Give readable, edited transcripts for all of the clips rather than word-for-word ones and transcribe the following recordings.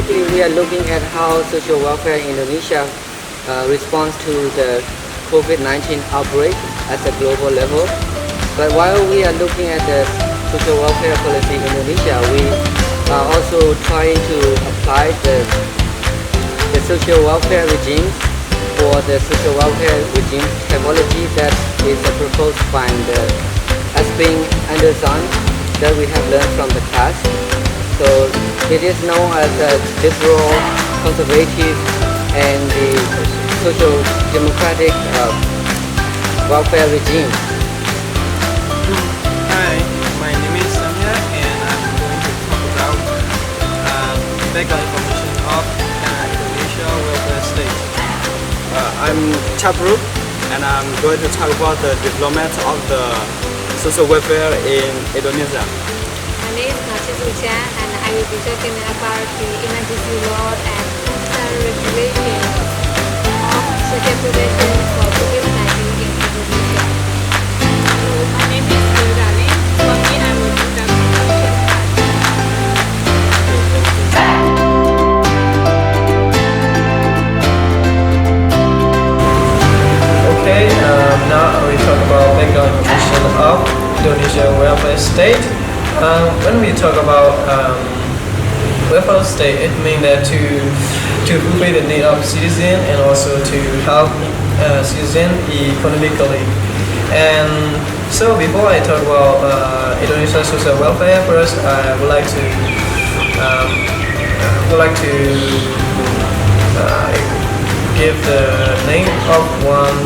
basically we are looking at how social welfare in Indonesia responds to the COVID-19 outbreak at the global level. But while we are looking at the social welfare policy in Indonesia, we are also trying to apply the social welfare regime for the social welfare regime typology that is proposed by the Esping-Andersen that we have learned from the class. So it is known as the liberal, conservative, and the social democratic welfare regime. Hi, my name is Samya and I'm going to talk about background information of Indonesia welfare state. I'm Chabruk and I'm going to talk about the development of the social welfare in Indonesia. My name is Nachizucha and I will be talking about the emergency law and regulation of social protection for COVID-19 in Indonesia. Hello, my name is Darling. For me, I will do the production part. Okay, now we talk about background information of Indonesia welfare state. When we talk about welfare state, it means that to fulfill the need of citizen and also to help citizen economically. And so before I talk about Indonesia social welfare, first I would like to give the name of one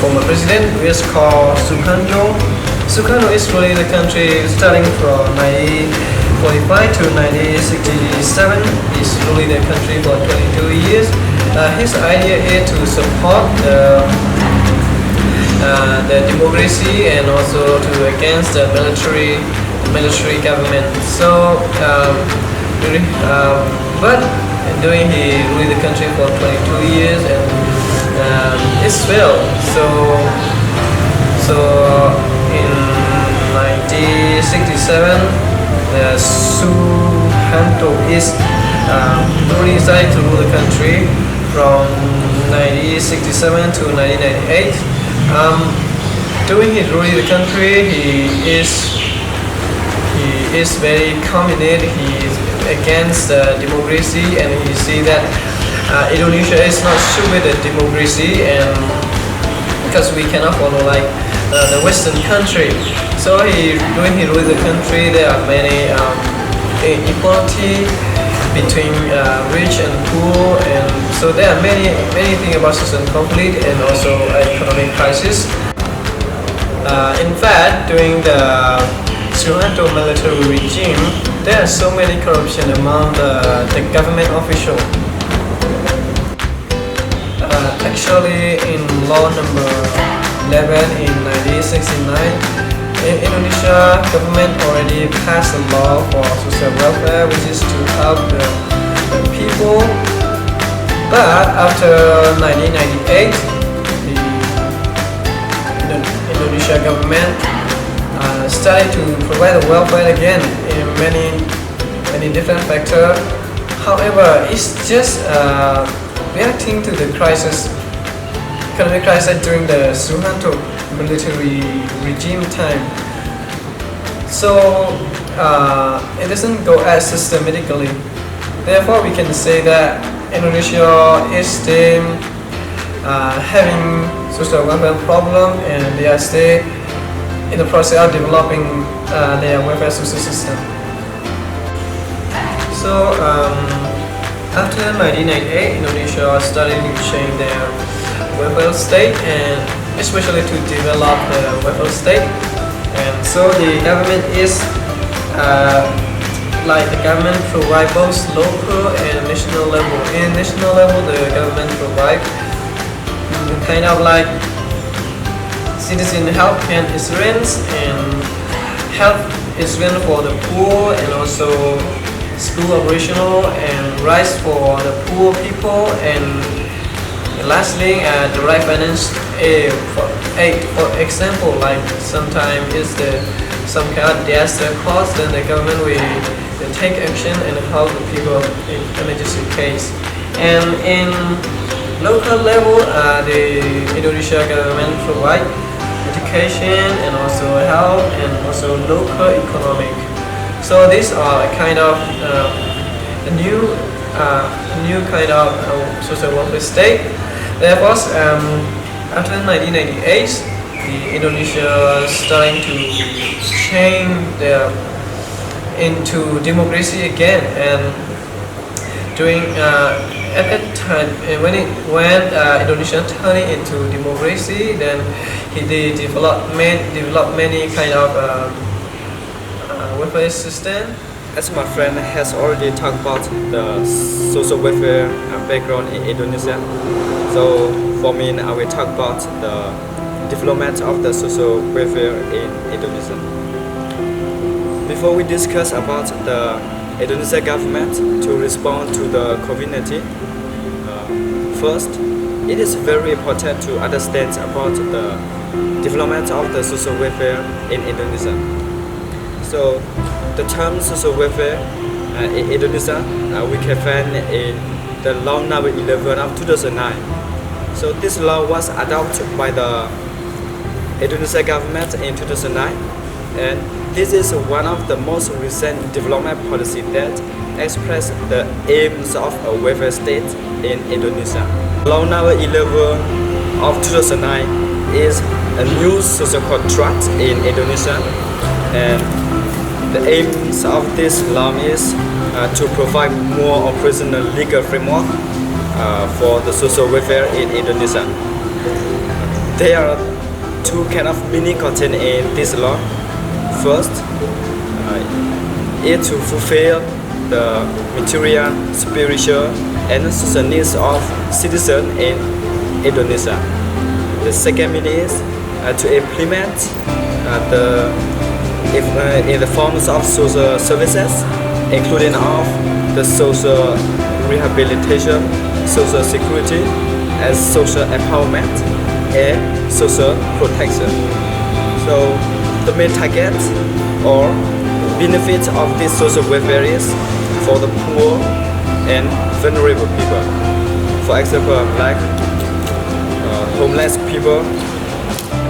former president, who is called Sukarno. Sukarno is ruling the country starting from 1945 to 1967. He's ruling the country for 22 years. His idea is to support the democracy and also to against the military government. So, but doing he ruled the country for 22 years and it's failed. So in 1967, the Suharto is decided to rule the country from 1967 to 1998. During his ruling the country, he is very committed. He is against democracy, and he see that Indonesia is not sure with the democracy, and because we cannot follow like the Western country. So during he ruled the country, there are many inequality between rich and poor, and so there are many things about social conflict and also economic crisis. In fact, during the Suharto military regime, there are so many corruption among the government officials. Actually, in law number 11 in 1969, in Indonesia, government already passed a law for social welfare, which is to help the people. But after 1998, the Indonesia government started to provide the welfare again in many different factors. However, it's just reacting to the economic crisis during the Suharto military regime time. So it doesn't go as systematically. Therefore, we can say that Indonesia is still having social welfare problem, and they are still in the process of developing their welfare social system. So after 1998, Indonesia started to change their welfare state, and especially to develop the welfare state. And so the government is like the government provide both local and national level. In national level, the government provide kind of like citizen health and insurance and health insurance for the poor, and also school operational and rights for the poor people, and lastly the right finance aid. For example, like sometimes is some kind of disaster cost, then the government will take action and help the people in emergency case. And in local level, the Indonesia government provide education and also health and also local economic. So these are kind of a new kind of social welfare state. Therefore, after 1998, the Indonesia starting to change into democracy again, and during at that time when Indonesia turning into democracy, then he developed many kind of welfare system. As my friend has already talked about the social welfare background in Indonesia, so for me I will talk about the development of the social welfare in Indonesia. Before we discuss about the Indonesia government to respond to the COVID-19, first, it is very important to understand about the development of the social welfare in Indonesia. So, the term social welfare in Indonesia we can find in the law number 11 of 2009. So this law was adopted by the Indonesia government in 2009, and this is one of the most recent development policy that express the aims of a welfare state in Indonesia. Law number 11 of 2009 is a new social contract in Indonesia, and the aims of this law is to provide more operational legal framework for the social welfare in Indonesia. There are two kind of meaning contained in this law. First, it to fulfill the material, spiritual, and social needs of citizens in Indonesia. The second meaning is to implement in the forms of social services, including of the social rehabilitation, social security, and social empowerment, and social protection. So the main target or benefit of this social welfare is for the poor and vulnerable people. For example, like homeless people,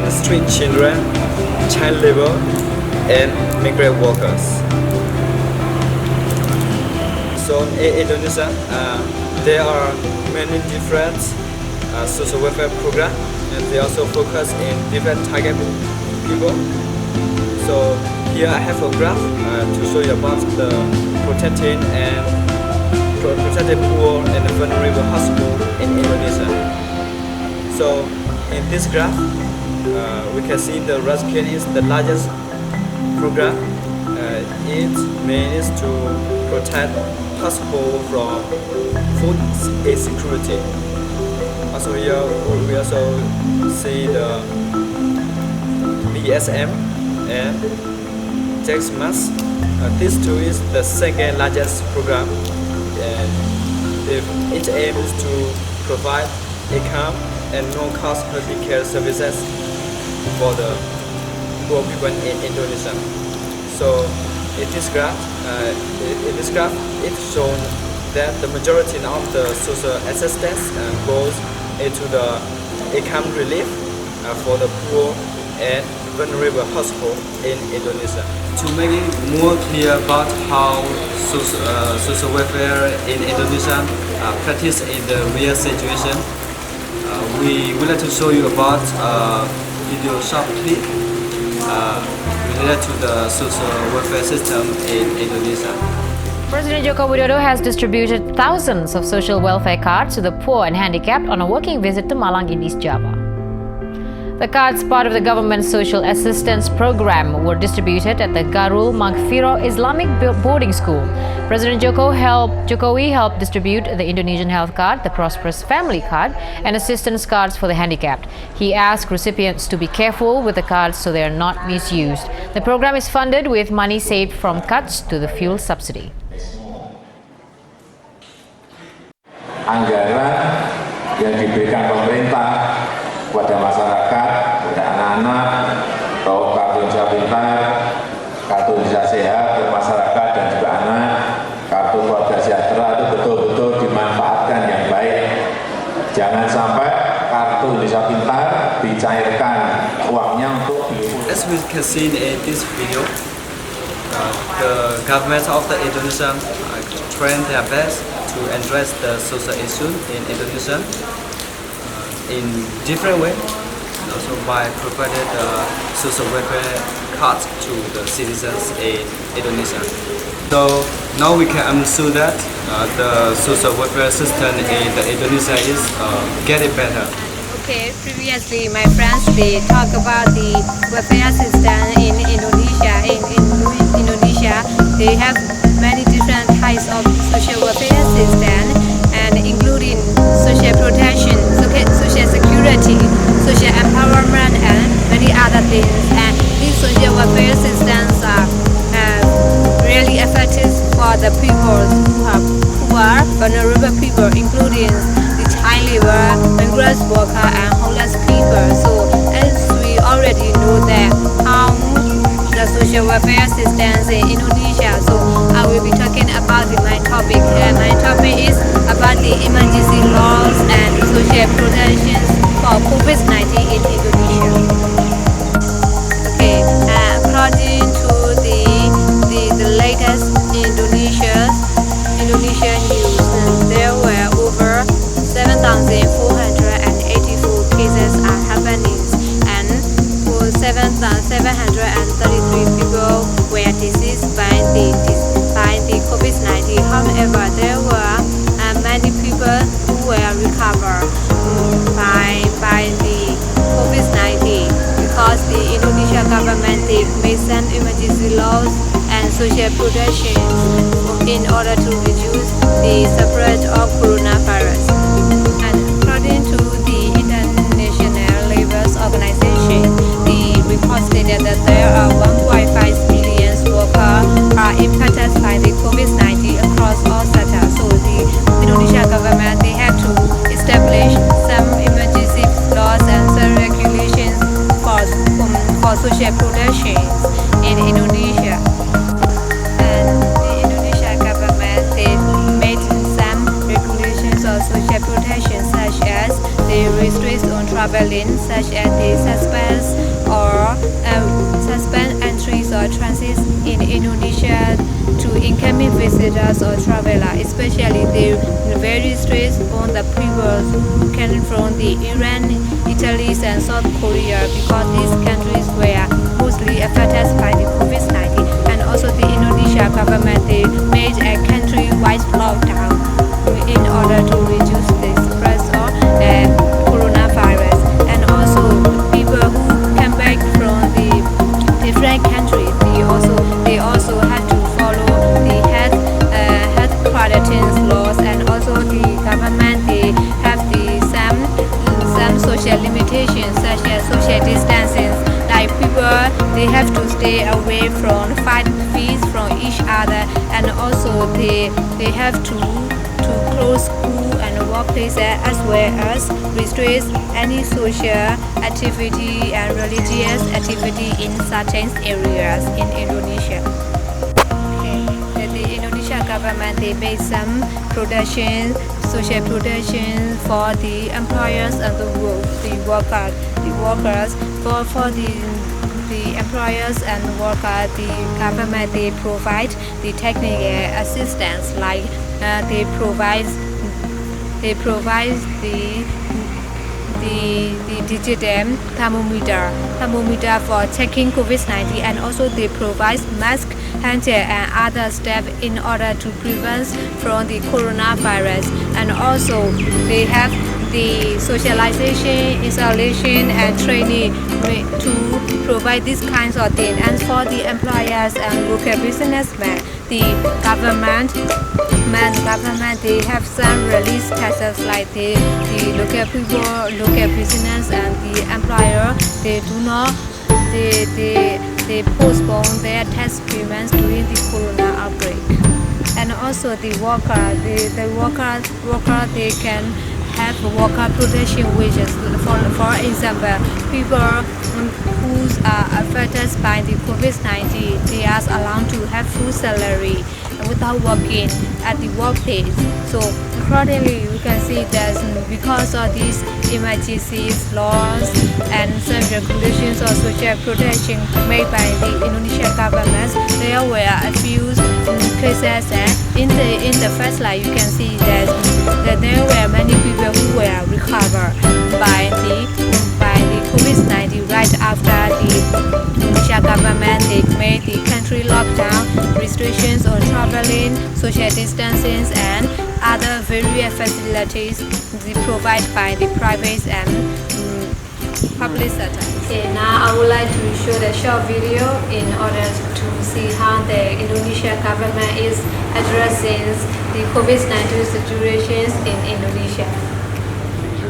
street children, child labor, and migrant workers. So in Indonesia, there are many different social welfare programs, and they also focus in different target people. So here I have a graph to show you about the protecting poor and vulnerable household in Indonesia. So in this graph, we can see the rescue is the largest program. Its main is to protect household from food insecurity. Also here we also see the BSM and Texmas. These two is the second largest program, and its aim is to provide income and no-cost healthcare services for the poor people in Indonesia. So in this graph, it's shown that the majority of the social assistance goes into the income relief for the poor and vulnerable household in Indonesia. To make it more clear about how social welfare in Indonesia practiced in the real situation, we would like to show you about video short clip related to the social welfare system in Indonesia. President Joko Widodo has distributed thousands of social welfare cards to the poor and handicapped on a working visit to Malang in East Java. The cards, part of the government's social assistance program, were distributed at the Garul Maghfirah Islamic boarding school. President Jokowi helped distribute the Indonesian health card, the Prosperous Family card, and assistance cards for the handicapped. He asked recipients to be careful with the cards so they are not misused. The program is funded with money saved from cuts to the fuel subsidy. Anggaran yang diberikan pemerintah kepada masyarakat, kepada anak-anak, bahwa kartu Indonesia Pintar, kartu Indonesia Sehat, ke masyarakat dan juga anak, kartu keluarga sejahtera itu betul-betul dimanfaatkan yang baik. Jangan sampai kartu Indonesia Pintar dicairkan uangnya untuk As we can see in this video, the government of the Indonesia trying their best to address the social issue in Indonesia in different way, and also by providing the social welfare cards to the citizens in Indonesia. So now we can understand that the social welfare system in the Indonesia is getting better. Okay, previously my friends they talk about the welfare system in Indonesia. In Indonesia, they have many different types of social welfare system, and including social protection, social security, social empowerment, and many other things. And these social welfare systems are really effective for the people who are vulnerable people, including the child labor, migrant worker, and homeless people. So as we already know that how the social welfare systems in Indonesia, so I will be talking about my topic. My topic is about the emergency laws and social protections for COVID-19 in Indonesia. Okay, according to the latest Indonesian news, there were over 7,484 cases are happening, and 733 people were deceased by the COVID-19. However, there were many people who were recovered by the COVID-19 because the Indonesia government they made some emergency laws and social protections in order to reduce the spread of coronavirus. And according to the International Labour Organization, the report stated that there are 1.5 million workers are impacted by the COVID-19 across all sectors. So the Indonesia government they have to establish some emergency laws and some regulations for social protections in Indonesia. And the Indonesia government they made some regulations of social protection, such as the restrictions on traveling, such as the suspend entries or transits in Indonesia to incoming visitors or travelers, especially the very strict on the people who came from the Iran, Italy, and South Korea, because these countries were mostly affected by the COVID-19. And also the Indonesia government they made a country-wide lockdown in order to reduce the spread of coronavirus. And also people who come back from the different countries, they also have to follow the health quarantine laws, and also the government they have some social limitations, such as social distancing, like people they have to stay away from 5 feet from each other, and also they have to close school and workplaces, as well as restrict any social activity and religious activity in certain areas in Indonesia. Okay. The Indonesia government they made some social protection for the employers and the workers. For the employers and workers, the government they provide the technical assistance, like they provide the digital thermometer for checking COVID-19, and also they provide mask, hand gel, and other steps in order to prevent from the coronavirus. And also they have the socialization, installation, and training to provide these kinds of things. And for the employers and local businessmen, the government they have some release taxes, like the local people, local business, and the employer they postpone their tax payments during the corona outbreak. And also the worker they can have worker protection wages. For example, people who are affected by the COVID-19, they are allowed to have full salary without working at the workplace. So accordingly, we can see that because of these emergencies, laws, and some regulations of social protection made by the Indonesian government, there were a few cases that in the first slide you can see that there were many people who were recovered by the COVID-19 right after the Indonesian government they made the country lockdown, restrictions on traveling, social distancing, and other various facilities provided by the private and public sector. Okay, now I would like to show the short video in order to see how the Indonesian government is addressing the COVID-19 situations in Indonesia.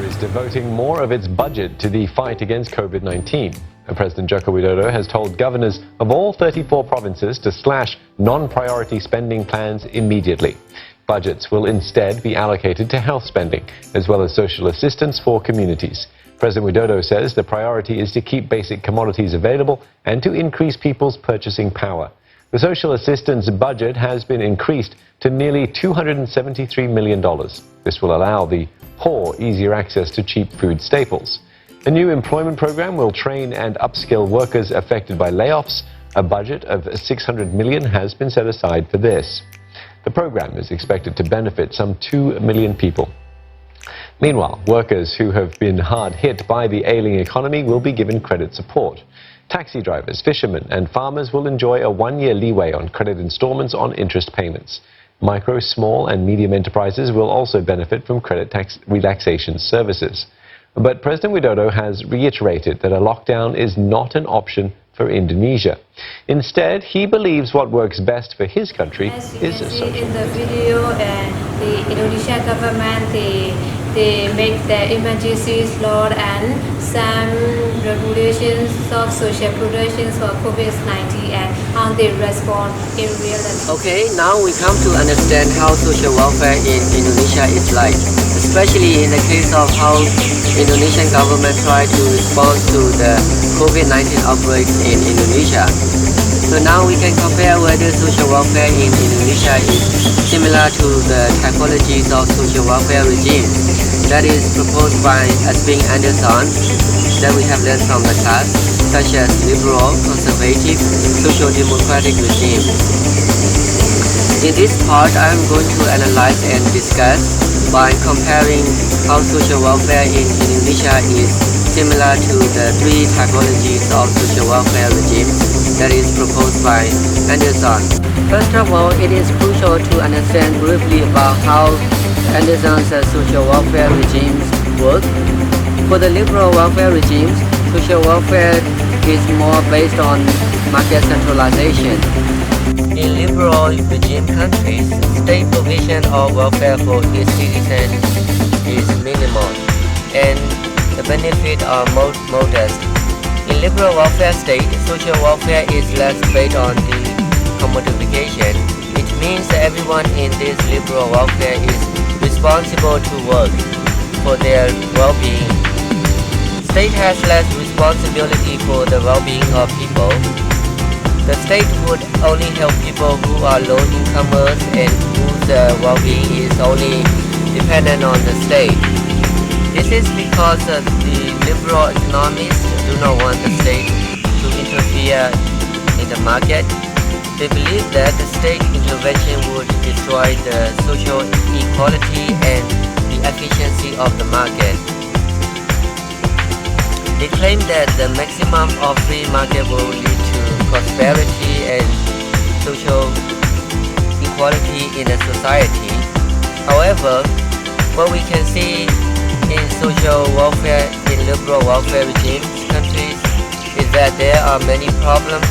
Is devoting more of its budget to the fight against COVID-19. And President Joko Widodo has told governors of all 34 provinces to slash non-priority spending plans immediately. Budgets will instead be allocated to health spending, as well as social assistance for communities. President Widodo says the priority is to keep basic commodities available and to increase people's purchasing power. The social assistance budget has been increased to nearly $273 million. This will allow the poor easier access to cheap food staples. A new employment program will train and upskill workers affected by layoffs. A budget of $600 million has been set aside for this. The program is expected to benefit some 2 million people. Meanwhile, workers who have been hard hit by the ailing economy will be given credit support. Taxi drivers, fishermen and farmers will enjoy a one-year leeway on credit installments on interest payments. Micro, small and medium enterprises will also benefit from credit tax relaxation services. But President Widodo has reiterated that a lockdown is not an option for Indonesia. Instead, he believes what works best for his country is As you can see in the video, the Indonesian government, they make the emergency law and some regulations of social protections for COVID-19 and how they respond in real life. Okay, now we come to understand how social welfare in Indonesia is like, especially in the case of how Indonesian government tried to respond to the COVID-19 outbreak in Indonesia. So now we can compare whether social welfare in Indonesia is similar to the typologies of social welfare regimes that is proposed by Esping-Andersen that we have learned from the class, such as liberal, conservative, social democratic regimes. In this part, I am going to analyze and discuss by comparing how social welfare in Indonesia is similar to the three typologies of social welfare regimes that is proposed by Andersen. First of all, it is crucial to understand briefly about how Andersen's social welfare regimes work. For the liberal welfare regimes, social welfare is more based on market centralization. In liberal regime countries, state provision of welfare for its citizens is minimal, and the benefits are modest. In liberal welfare state, social welfare is less based on the commodification. It means that everyone in this liberal welfare is responsible to work for their well-being. State has less responsibility for the well-being of people. The state would only help people who are low-incomers and whose well-being is only dependent on the state. This is because the liberal economists do not want the state to interfere in the market. They believe that the state intervention would destroy the social equality and the efficiency of the market. They claim that the maximum of free market will lead to prosperity and social equality in a society. However, what we can see in social welfare in liberal welfare regimes countries is that there are many problems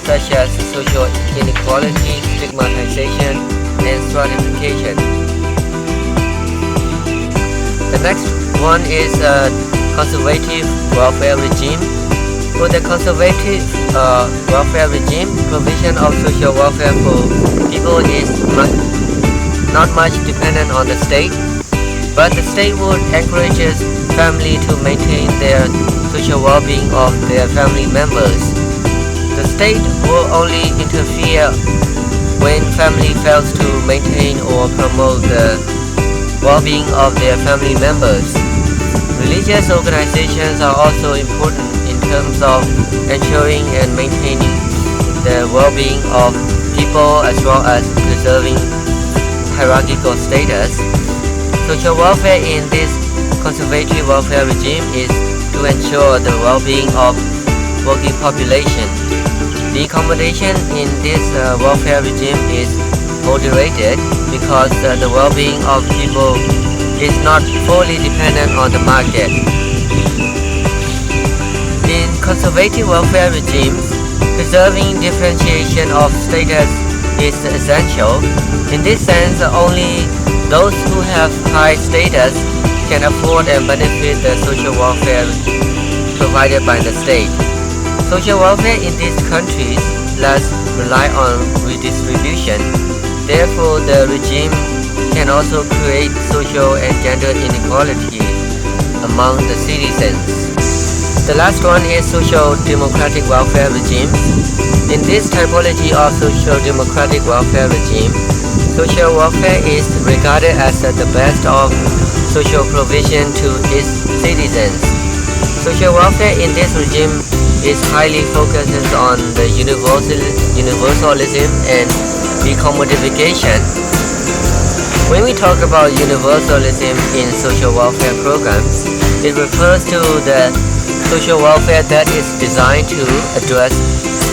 such as social inequality, stigmatization, and stratification. The next one is conservative welfare regime. For the conservative welfare regime, provision of social welfare for people is not much dependent on the state, but the state would encourage family to maintain their social well-being of their family members. The state will only interfere when family fails to maintain or promote the well-being of their family members. Religious organizations are also important in terms of ensuring and maintaining the well-being of people as well as preserving hierarchical status. Social welfare in this conservative welfare regime is to ensure the well-being of working population. The accommodation in this welfare regime is moderated because the well-being of people is not fully dependent on the market. In conservative welfare regimes, preserving differentiation of status is essential. In this sense, only those who have high status can afford and benefit the social welfare provided by the state. Social welfare in these countries thus rely on redistribution. Therefore, the regime can also create social and gender inequality among the citizens. The last one is social democratic welfare regimes. In this typology of social democratic welfare regime, social welfare is regarded as the best of social provision to its citizens. Social welfare in this regime is highly focused on the universalism and decommodification. When we talk about universalism in social welfare programs, it refers to the social welfare that is designed to address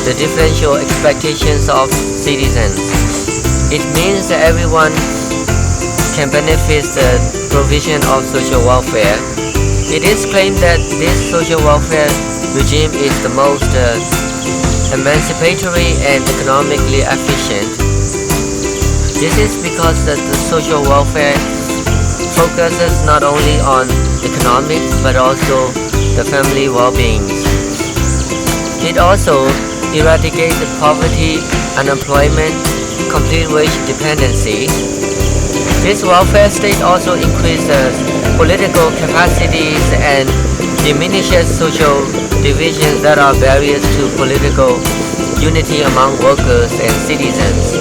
the differential expectations of citizens. It means that everyone can benefit the provision of social welfare. It is claimed that this social welfare regime is the most emancipatory and economically efficient. This is because the social welfare focuses not only on economics but also the family well-being. It also eradicates poverty, unemployment, complete wage dependency. This welfare state also increases political capacities and diminishes social divisions that are barriers to political unity among workers and citizens.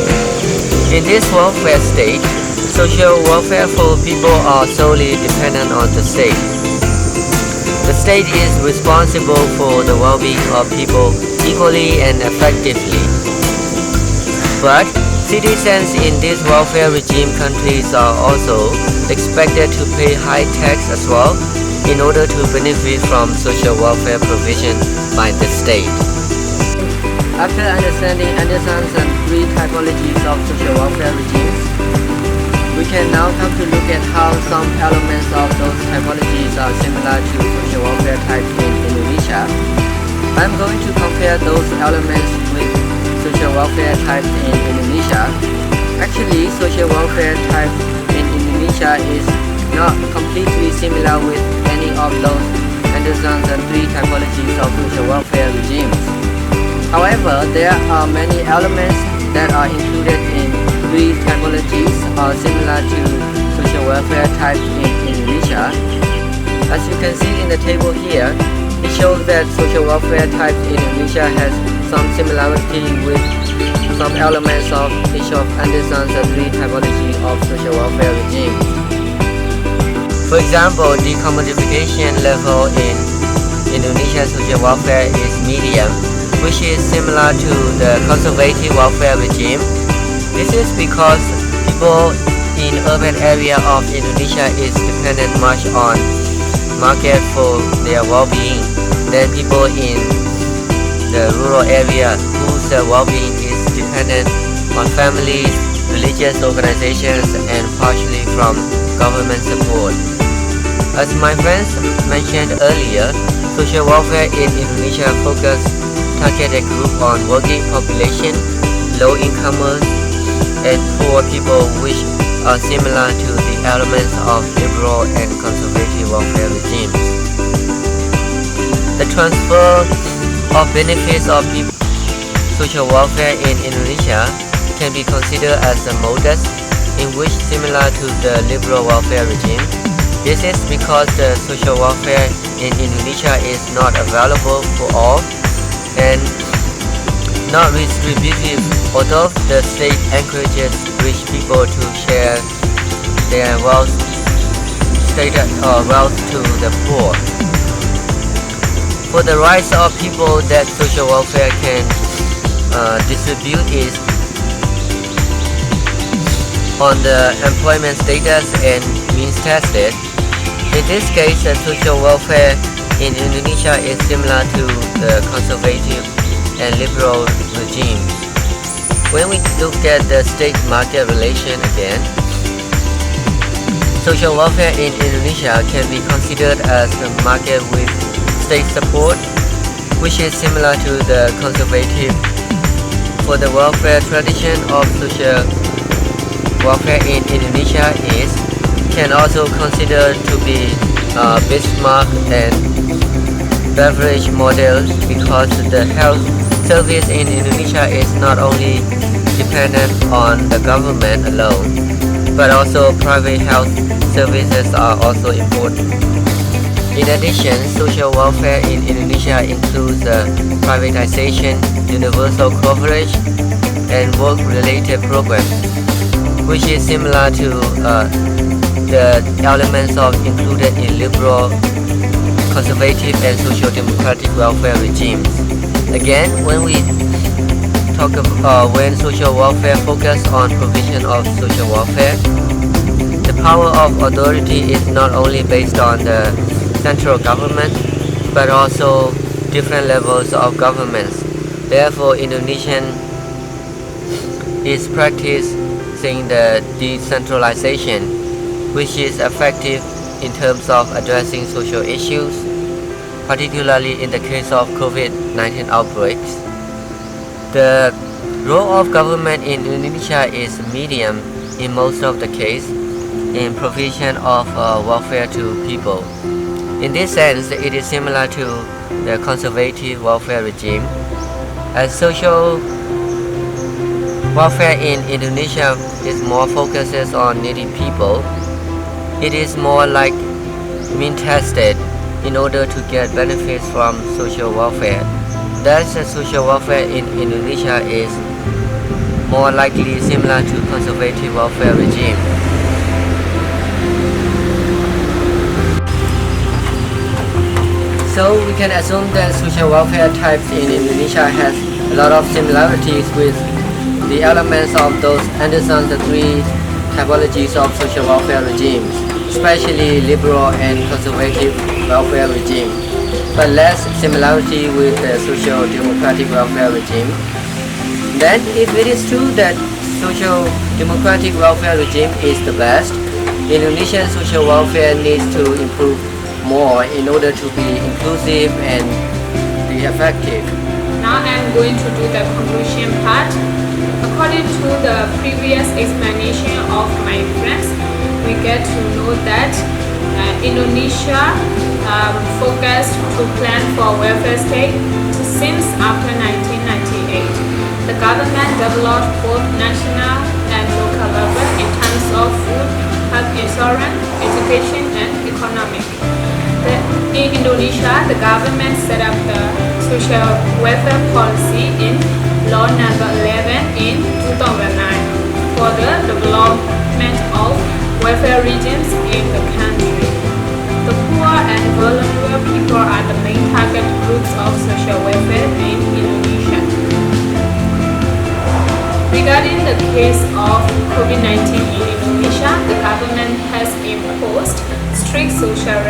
In this welfare state, social welfare for people are solely dependent on the state. The state is responsible for the well-being of people equally and effectively. But citizens in these welfare regime countries are also expected to pay high tax as well in order to benefit from social welfare provision by the state. After understanding Andersen's three typologies of social welfare regimes, we can now come to look at how some elements of those typologies are similar to social welfare types in Indonesia. I'm going to compare those elements with social welfare types in Indonesia. Actually, social welfare type in Indonesia is not completely similar with any of those Andersen's three typologies of social welfare regimes. However, there are many elements that are included in three typologies are similar to social welfare types in Indonesia. As you can see in the table here, it shows that social welfare types in Indonesia has some similarity with some elements of each of Andersen's three typologies of social welfare regimes. For example, the commodification level in Indonesian social welfare is medium, which is similar to the conservative welfare regime. This is because people in urban area of Indonesia is dependent much on market for their well-being than people in the rural area whose well-being is dependent on families, religious organizations, and partially from government support. As my friends mentioned earlier, social welfare in Indonesia focus targeted group on working population, low-incomers, and poor people, which are similar to the elements of liberal and conservative welfare regimes. The transfer of benefits of social welfare in Indonesia can be considered as modest in which similar to the liberal welfare regime. This is because the social welfare in Indonesia is not available for all and not redistributive, although the state encourages rich people to share their wealth to the poor. For the rights of people that social welfare can distribute is on the employment status and means tested. In this case, the social welfare in Indonesia is similar to the conservative and liberal regime. When we look at the state-market relation again, social welfare in Indonesia can be considered as a market with state support, which is similar to the conservative. For the welfare tradition of social welfare in Indonesia can also considered to be Bismarck and beverage models because the health service in Indonesia is not only dependent on the government alone, but also private health services are also important. In addition, social welfare in Indonesia includes privatization, universal coverage, and work-related programs, which is similar to the elements included in liberal, conservative, and social democratic welfare regimes. Again, when we talk about when social welfare focus on provision of social welfare, the power of authority is not only based on the central government, but also different levels of governments. Therefore, Indonesian is practicing the decentralization, which is effective in terms of addressing social issues, particularly in the case of COVID-19 outbreaks. The role of government in Indonesia is medium in most of the case in provision of welfare to people. In this sense, it is similar to the conservative welfare regime. As social welfare in Indonesia is more focuses on needy people, it is more like mean tested in order to get benefits from social welfare. Thus, the social welfare in Indonesia is more likely similar to conservative welfare regime. So we can assume that social welfare types in Indonesia has a lot of similarities with the elements of those Andersen's three typologies of social welfare regimes, especially liberal and conservative welfare regime, but less similarity with the social democratic welfare regime. Then, if it is true that social democratic welfare regime is the best, Indonesian social welfare needs to improve more in order to be inclusive and be effective. Now I'm going to do the conclusion part. According to the previous explanation of my friends, we get to know that Indonesia focused to plan for welfare state since after 1998. The government developed both national and local level in terms of food, health insurance, education, and economic. In Indonesia, the government set up the social welfare policy in Law Number 11 in 2009 for the development of welfare regions in the country. The poor and vulnerable people are the main target groups of social welfare in Indonesia. Regarding the case of COVID-19 in Indonesia, the government has imposed strict social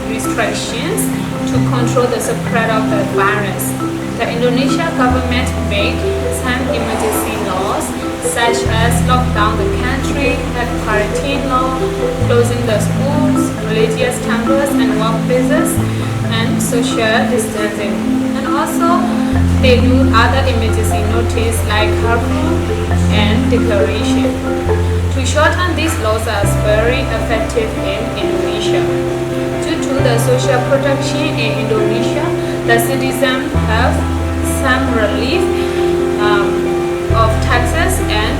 restrictions to control the spread of the virus. The Indonesian government made some emergency laws such as lock down the country, have quarantine law, closing the schools, religious temples and workplaces, and social distancing. And also, they do other emergency notice like curfew and declaration. To shorten these laws are very effective in Indonesia. Due to the social protection in Indonesia, the citizens have some relief of taxes and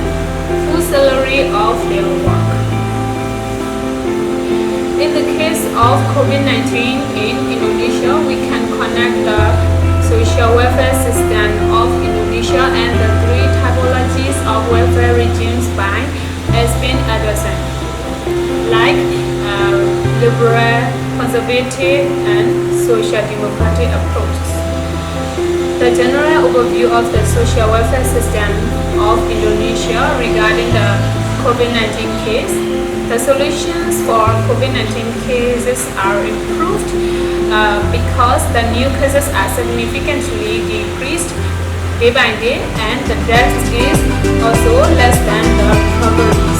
full salary quality of their work. In the case of COVID-19 in Indonesia, we can connect the social welfare system of Indonesia and the three typologies of welfare regimes by Esping-Andersen, like liberal, conservative, and social democratic approaches. The general overview of the social welfare system of Indonesia regarding the COVID-19 case. The solutions for COVID-19 cases are improved because the new cases are significantly decreased day by day, and the death is also less than the recoveries.